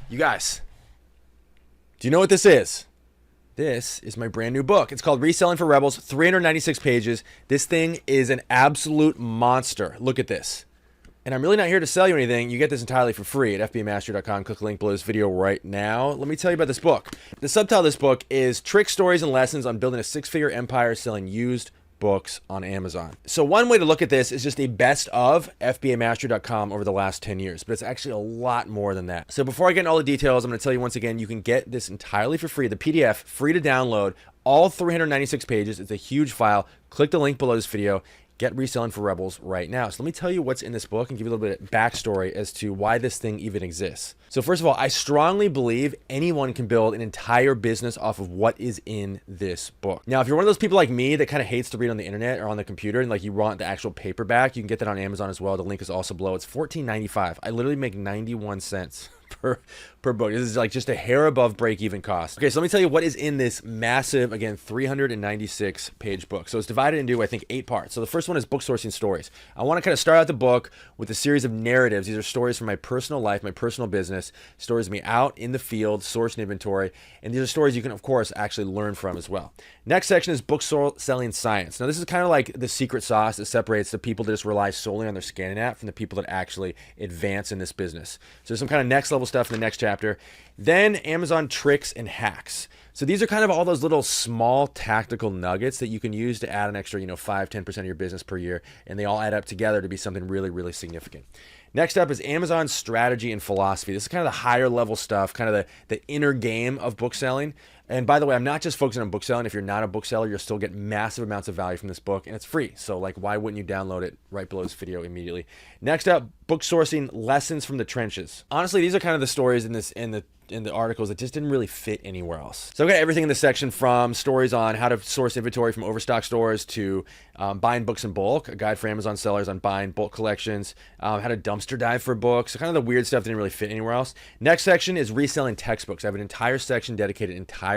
You guys, do you know what this is? This is my brand new book. It's called Reselling for Rebels, 396 pages. This thing is an absolute monster. Look at this. And I'm really not here to sell you anything. You get this entirely for free at fbamastery.com. Click the link below this video right now. Let me tell you about this book. The subtitle of this book is Trick Stories and Lessons on Building a Six-Figure Empire Selling Used Books on Amazon. So one way to look at this is just a best of fbamastery.com over the last 10 years, but it's actually a lot more than that. So before I get into all the details, I'm going to tell you once again, you can get this entirely for free, the PDF, free to download, all 396 pages. It's a huge file. Click the link below this video. Get Reselling for Rebels right now. So let me tell you what's in this book and give you a little bit of backstory as to why this thing even exists. So first of all, I strongly believe anyone can build an entire business off of what is in this book. Now, if you're one of those people like me that kind of hates to read on the internet or on the computer and like you want the actual paperback, you can get that on Amazon as well. The link is also below. It's $14.95. I literally make 91 cents per book. This is like just a hair above break-even cost. Okay, so let me tell you what is in this massive, again, 396 page book. So it's divided into, I think, 8 parts. So the first one is book sourcing stories. I want to kind of start out the book with a series of narratives. These are stories from my personal life, my personal business, stories of me out in the field, sourcing inventory, and these are stories you can, of course, actually learn from as well. Next section is book selling science. Now, this is kind of like the secret sauce that separates the people that just rely solely on their scanning app from the people that actually advance in this business. So there's some kind of next level stuff in the next chapter. Then Amazon tricks and hacks. So these are kind of all those little small tactical nuggets that you can use to add an extra, 5-10% of your business per year. And they all add up together to be something really, really significant. Next up is Amazon strategy and philosophy. This is kind of the higher level stuff, kind of the inner game of book selling. And by the way, I'm not just focusing on book selling. If you're not a bookseller, you'll still get massive amounts of value from this book, and it's free. So like, why wouldn't you download it right below this video immediately? Next up, book sourcing lessons from the trenches. Honestly, these are kind of the stories in the articles that just didn't really fit anywhere else. So I've got everything in this section, from stories on how to source inventory from overstock stores to buying books in bulk, a guide for Amazon sellers on buying bulk collections, how to dumpster dive for books, so kind of the weird stuff that didn't really fit anywhere else. Next section is reselling textbooks. I have an entire section dedicated entirely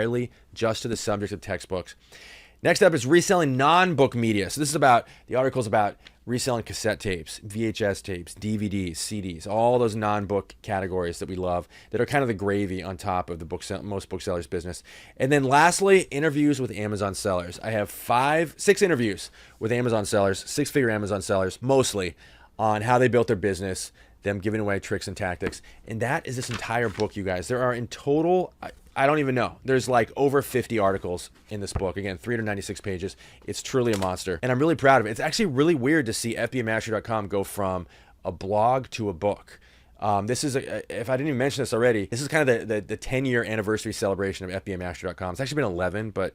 just to the subject of textbooks. Next up is reselling non-book media. So this is about, the article's about reselling cassette tapes, VHS tapes, DVDs, CDs, all those non-book categories that we love that are kind of the gravy on top of the most booksellers business. And then lastly, interviews with Amazon sellers. I have 6 interviews with Amazon sellers, 6-figure Amazon sellers, mostly on how they built their business, them giving away tricks and tactics. And that is this entire book, you guys. There are in total, I don't even know. There's like over 50 articles in this book. Again, 396 pages. It's truly a monster. And I'm really proud of it. It's actually really weird to see fbamastery.com go from a blog to a book. This is, if I didn't even mention this already, this is kind of the 10-year anniversary celebration of fbamastery.com. It's actually been 11, but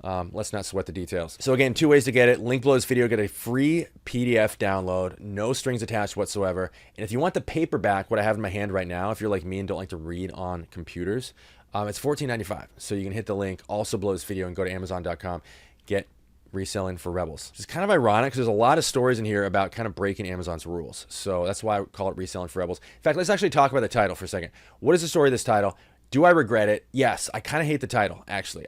let's not sweat the details. So again, 2 ways to get it. Link below this video, get a free PDF download, no strings attached whatsoever. And if you want the paperback, what I have in my hand right now, if you're like me and don't like to read on computers, it's $14.95. So you can hit the link also below this video and go to amazon.com, get Reselling for Rebels. It's kind of ironic because there's a lot of stories in here about kind of breaking Amazon's rules. So that's why I call it Reselling for Rebels. In fact, let's actually talk about the title for a second. What is the story of this title? Do I regret it? Yes, I kind of hate the title, actually.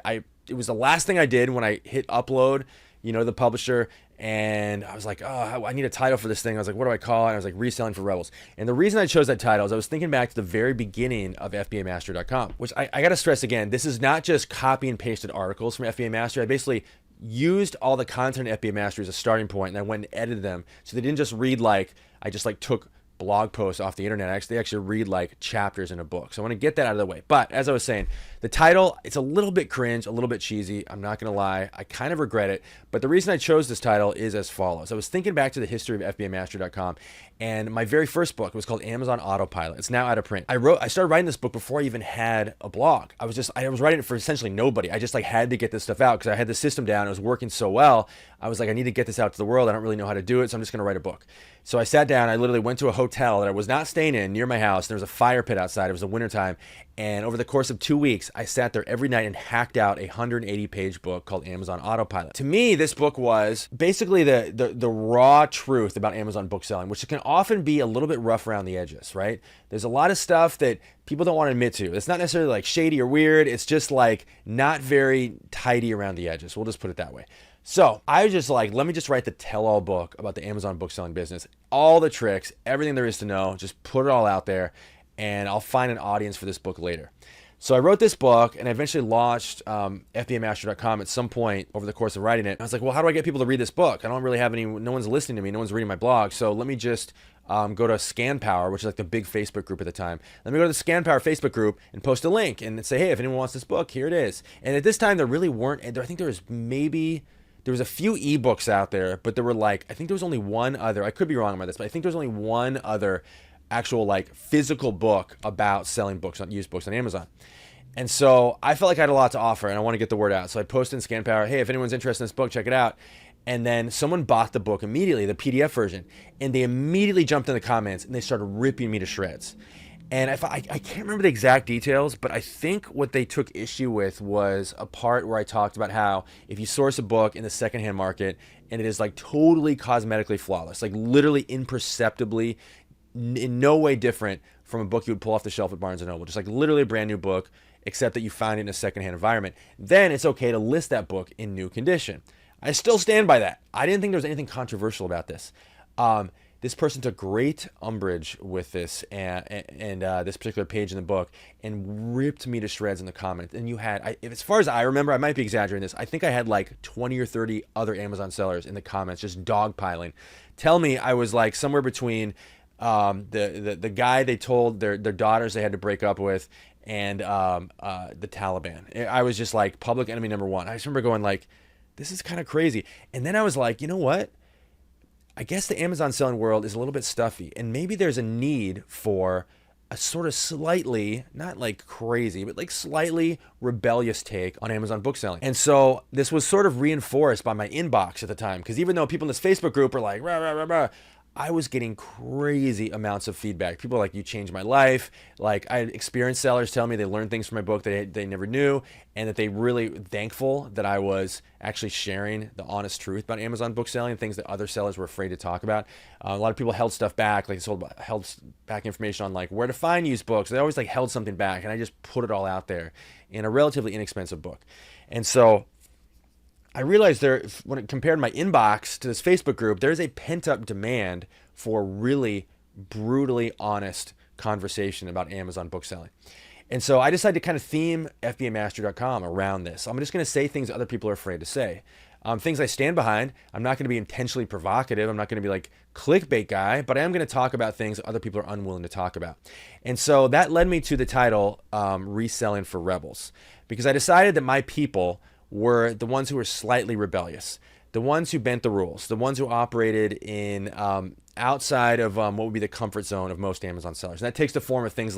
It was the last thing I did when I hit upload, the publisher, and I was like, oh, I need a title for this thing. I was like, what do I call it? And I was like, Reselling for Rebels. And the reason I chose that title is I was thinking back to the very beginning of fbamastery.com, which I got to stress again, this is not just copy and pasted articles from FBA Mastery. I basically used all the content in FBA Mastery as a starting point, and I went and edited them so they didn't just read like, I just like took blog posts off the internet. They actually read like chapters in a book. So I want to get that out of the way. But as I was saying, the title, it's a little bit cringe, a little bit cheesy. I'm not going to lie. I kind of regret it. But the reason I chose this title is as follows. I was thinking back to the history of fbamastery.com, and my very first book was called Amazon Autopilot. It's now out of print. I started writing this book before I even had a blog. I was writing it for essentially nobody. I just like had to get this stuff out because I had the system down. It was working so well. I was like, I need to get this out to the world. I don't really know how to do it, so I'm just going to write a book. So I sat down. I literally went to a hotel that I was not staying in near my house. There was a fire pit outside. It was the wintertime. And over the course of 2 weeks, I sat there every night and hacked out a 180-page book called Amazon Autopilot. To me, this book was basically the raw truth about Amazon book selling, which can often be a little bit rough around the edges, right? There's a lot of stuff that people don't want to admit to. It's not necessarily like shady or weird. It's just like not very tidy around the edges. We'll just put it that way. So I was just like, let me just write the tell-all book about the Amazon book selling business. All the tricks, everything there is to know, just put it all out there. and I'll find an audience for this book later. So I wrote this book, and I eventually launched FBAmaster.com at some point over the course of writing it. I was like, well, how do I get people to read this book? I don't really have no one's listening to me, no one's reading my blog, so let me just go to ScanPower, which is like the big Facebook group at the time. Let me go to the ScanPower Facebook group and post a link and say, hey, if anyone wants this book, here it is. And at this time, there really weren't, I think there was a few ebooks out there, but there were I think there was only one other, I could be wrong about this, but I think there was only one other actual physical book about selling books, used books on Amazon. And so I felt like I had a lot to offer and I want to get the word out. So I posted in ScanPower, hey, if anyone's interested in this book, check it out. And then someone bought the book immediately, the PDF version, and they immediately jumped in the comments and they started ripping me to shreds. And I can't remember the exact details, but I think what they took issue with was a part where I talked about how if you source a book in the secondhand market and it is totally cosmetically flawless, literally imperceptibly, in no way different from a book you would pull off the shelf at Barnes & Noble, just literally a brand new book, except that you find it in a secondhand environment, then it's okay to list that book in new condition. I still stand by that. I didn't think there was anything controversial about this. This person took great umbrage with this and this particular page in the book and ripped me to shreds in the comments. And you had, as far as I remember, I might be exaggerating this, I think I had 20 or 30 other Amazon sellers in the comments just dogpiling. Tell me I was somewhere between the guy they told their daughters they had to break up with and the Taliban. I was just public enemy number one. I just remember going this is kind of crazy. And then I was like, you know what? I guess the Amazon selling world is a little bit stuffy, and maybe there's a need for a sort of slightly, not crazy, but slightly rebellious take on Amazon book selling. And so this was sort of reinforced by my inbox at the time, because even though people in this Facebook group are rah, rah, rah, rah, I was getting crazy amounts of feedback. People are you changed my life. I had experienced sellers tell me they learned things from my book that they never knew, and that they really thankful that I was actually sharing the honest truth about Amazon book selling, things that other sellers were afraid to talk about. A lot of people held stuff back, held back information on where to find used books. They always held something back, and I just put it all out there in a relatively inexpensive book. And so I realized when it compared my inbox to this Facebook group, there's a pent-up demand for really brutally honest conversation about Amazon book selling. And so I decided to kind of theme FBAmaster.com around this. I'm just going to say things other people are afraid to say. Things I stand behind. I'm not going to be intentionally provocative. I'm not going to be clickbait guy, but I am going to talk about things other people are unwilling to talk about. And so that led me to the title, Reselling for Rebels, because I decided that my people were the ones who were slightly rebellious, the ones who bent the rules, the ones who operated in outside of what would be the comfort zone of most Amazon sellers. And that takes the form of things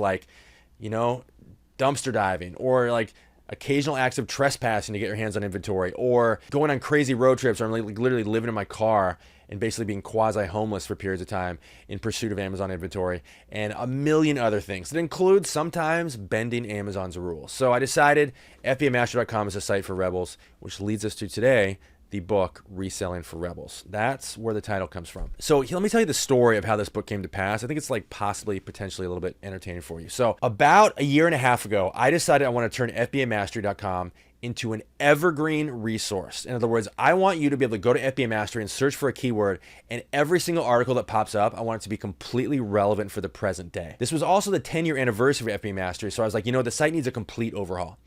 dumpster diving, or occasional acts of trespassing to get your hands on inventory, or going on crazy road trips, or I'm literally living in my car and basically being quasi-homeless for periods of time in pursuit of Amazon inventory, and a million other things that include sometimes bending Amazon's rules. So I decided FBAmaster.com is a site for rebels, which leads us to today, the book Reselling for Rebels. That's where the title comes from. So let me tell you the story of how this book came to pass. I think it's possibly potentially a little bit entertaining for you. So about a year and a half ago, I decided I want to turn FBAmastery.com into an evergreen resource. In other words, I want you to be able to go to FBA Mastery and search for a keyword, and every single article that pops up, I want it to be completely relevant for the present day. This was also the 10-year anniversary of FBA Mastery, so I was like, the site needs a complete overhaul.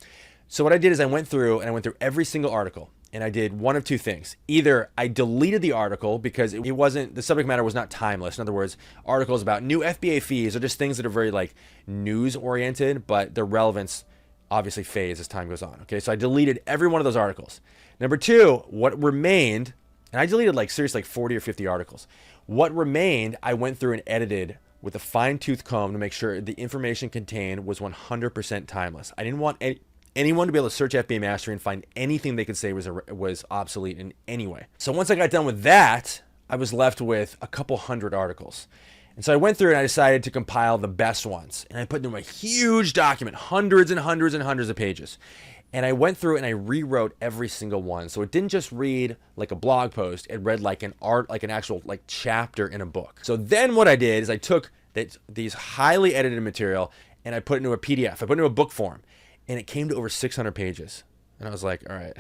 So what I did is I went through every single article, and I did one of two things. Either I deleted the article because the subject matter was not timeless. In other words, articles about new FBA fees or just things that are very news oriented, but their relevance obviously fades as time goes on. Okay, so I deleted every one of those articles. Number two, what remained, and I deleted seriously 40 or 50 articles. What remained, I went through and edited with a fine-tooth comb to make sure the information contained was 100% timeless. I didn't want anyone to be able to search FBA Mastery and find anything they could say was obsolete in any way. So once I got done with that, I was left with a couple hundred articles. And so I went through and I decided to compile the best ones. And I put them in a huge document, hundreds and hundreds and hundreds of pages. And I went through and I rewrote every single one. So it didn't just read like a blog post. It read like an actual chapter in a book. So then what I did is I took these highly edited material and I put it into a PDF. I put it into a book form. And it came to over 600 pages. And I was like, all right,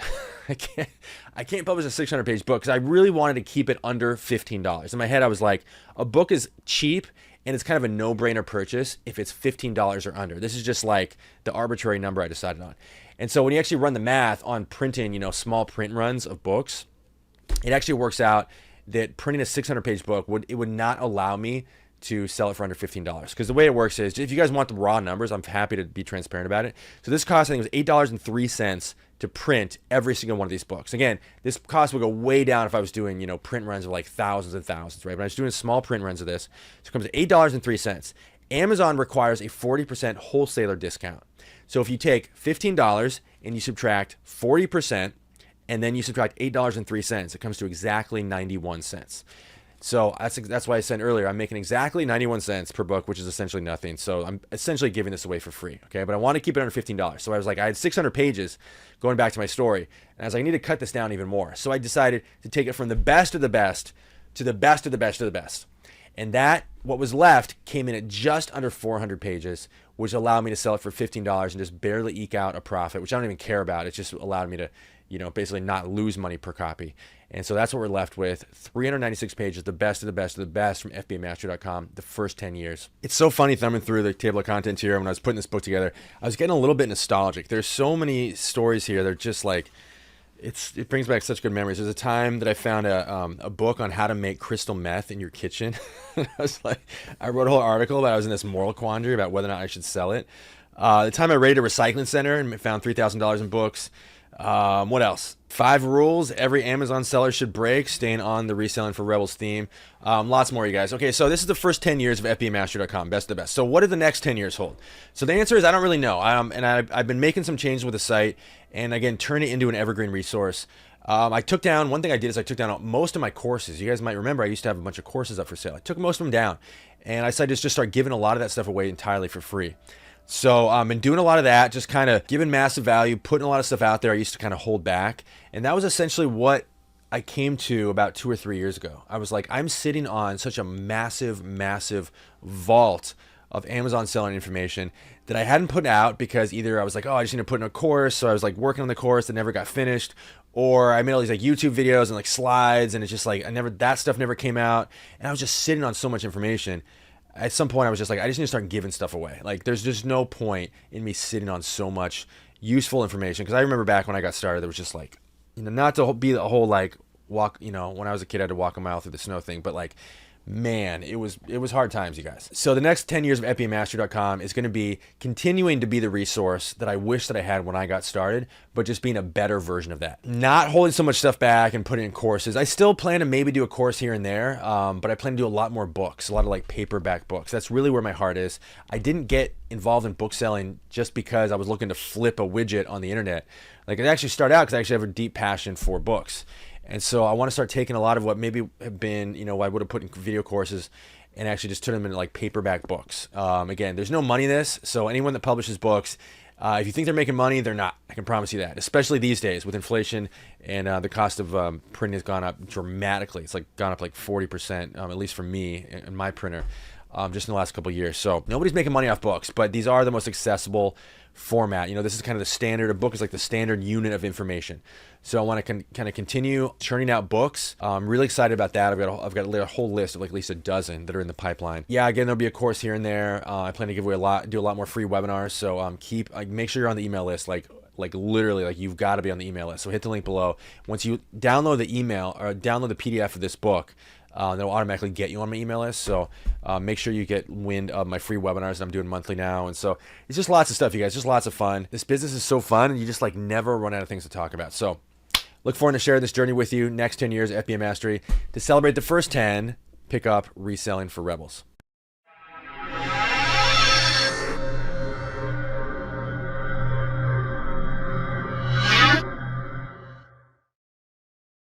I can't publish a 600-page book because I really wanted to keep it under $15. In my head, I was like, a book is cheap and it's kind of a no-brainer purchase if it's $15 or under. This is just like the arbitrary number I decided on. And so when you actually run the math on printing, small print runs of books, it actually works out that printing a 600-page book would not allow me to sell it for under $15. Because the way it works is, if you guys want the raw numbers, I'm happy to be transparent about it. So this cost, I think, was $8.03 to print every single one of these books. Again, this cost would go way down if I was doing, print runs of like thousands and thousands, right? But I was doing small print runs of this. So it comes to $8.03. Amazon requires a 40% wholesaler discount. So if you take $15 and you subtract 40%, and then you subtract $8.03, it comes to exactly 91 cents. So that's why I said earlier, I'm making exactly 91 cents per book, which is essentially nothing. So I'm essentially giving this away for free, okay? But I want to keep it under $15. So I was like, I had 600 pages going back to my story, and I was like, I need to cut this down even more. So I decided to take it from the best of the best to the best of the best of the best. And that, what was left, came in at just under 400 pages, which allowed me to sell it for $15 and just barely eke out a profit, which I don't even care about. It just allowed me to, basically not lose money per copy. And so that's what we're left with. 396 pages, the best of the best of the best from FBAmastery.com, the first 10 years. It's so funny thumbing through the table of contents here when I was putting this book together. I was getting a little bit nostalgic. There's so many stories here. They're just like, it brings back such good memories. There's a time that I found a book on how to make crystal meth in your kitchen. I wrote a whole article that I was in this moral quandary about whether or not I should sell it. The time I raided a recycling center and found $3,000 in books. What else? 5 rules every Amazon seller should break, staying on the Reselling for Rebels theme. Lots more, you guys. Okay, so this is the first 10 years of FBAmastery.com, best of the best. So what do the next 10 years hold? So the answer is I don't really know. And I've been making some changes with the site, and again, turn it into an evergreen resource. One thing I did is I took down most of my courses. You guys might remember I used to have a bunch of courses up for sale. I took most of them down, and I decided to just start giving a lot of that stuff away entirely for free. So I've been doing a lot of that, just kind of giving massive value, putting a lot of stuff out there I used to kind of hold back. And that was essentially what I came to about 2 or 3 years ago. I was like, I'm sitting on such a massive, massive vault of Amazon selling information that I hadn't put out because either I was like, oh, I just need to put in a course. So I was like working on the course that never got finished. Or I made all these like YouTube videos and like slides, and it's just like that stuff never came out. And I was just sitting on so much information. At some point I was just like, I just need to start giving stuff away. Like there's just no point in me sitting on so much useful information. Because I remember back when I got started, there was just like, not to be the whole like walk, when I was a kid I had to walk a mile through the snow thing, but like, man, it was hard times, you guys. So the next 10 years of FBAmastery.com is going to be continuing to be the resource that I wish that I had when I got started, but just being a better version of that. Not holding so much stuff back and putting in courses. I still plan to maybe do a course here and there, but I plan to do a lot more books, a lot of like paperback books. That's really where my heart is. I didn't get involved in book selling just because I was looking to flip a widget on the internet. Like it actually started out because I actually have a deep passion for books. And so I want to start taking a lot of what maybe have been, I would have put in video courses and actually just turn them into like paperback books. Again, there's no money in this. So anyone that publishes books, if you think they're making money, they're not. I can promise you that, especially these days with inflation and the cost of printing has gone up dramatically. It's like gone up like 40%, at least for me and my printer, just in the last couple of years. So nobody's making money off books, but these are the most accessible format. This is kind of the standard. A book is like the standard unit of information. So I want to kind of continue churning out books. I'm really excited about that. I've got a whole list of like at least a dozen that are in the pipeline. Yeah, again, there'll be a course here and there. I plan to give away do a lot more free webinars. So make sure you're on the email list. Like literally, like you've got to be on the email list. So hit the link below. Once you download the email or download the PDF of this book, that'll automatically get you on my email list. So make sure you get wind of my free webinars that I'm doing monthly now. And so it's just lots of stuff, you guys, just lots of fun. This business is so fun, and you just like never run out of things to talk about. So look forward to sharing this journey with you next 10 years at FBA Mastery. To celebrate the first 10, pick up Reselling for Rebels.